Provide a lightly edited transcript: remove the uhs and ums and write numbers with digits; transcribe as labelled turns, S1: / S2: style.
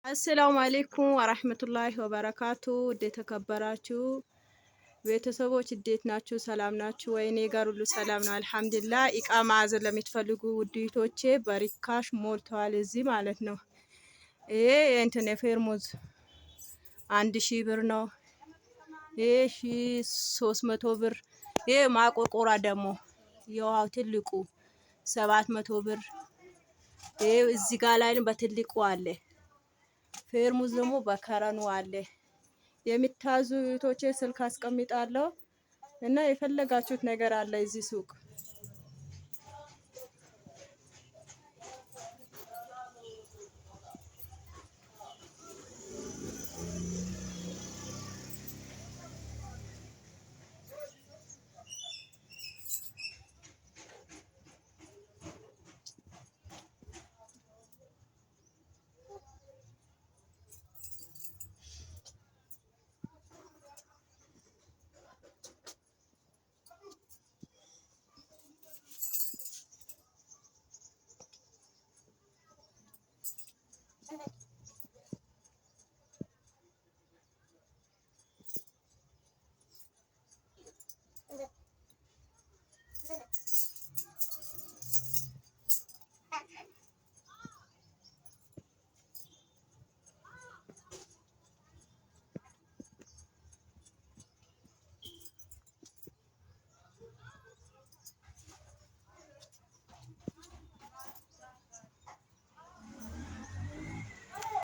S1: አሰላሙ አሌይኩም ወራህመቱላሂ ወበረካቱ። እንዴት ተከበራችሁ ቤተሰቦች እንዴት ናችሁ? ሰላም ናችሁ ወይ? እኔ ጋር ሁሉ ሰላም ነው አልሐምዱሊላህ። ኢቃ ማዕዘን ለምትፈልጉ ውድቶቼ በሪካሽ ሞልተዋል እዚህ ማለት ነው። ይሄ እንትን የፌርሙዝ 1000 ብር ነው። ይሄ 1300 ብር። ይሄ ማቆርቆራ ደግሞ የውሃው ትልቁ 700 ብር። ይሄ እዚህ ጋር ላይ በትልቁ አለ። ፌርሙዝ ደግሞ በከረኑ አለ። የሚታዙ እህቶቼ ስልክ አስቀምጣለሁ እና የፈለጋችሁት ነገር አለ እዚህ ሱቅ። Okay.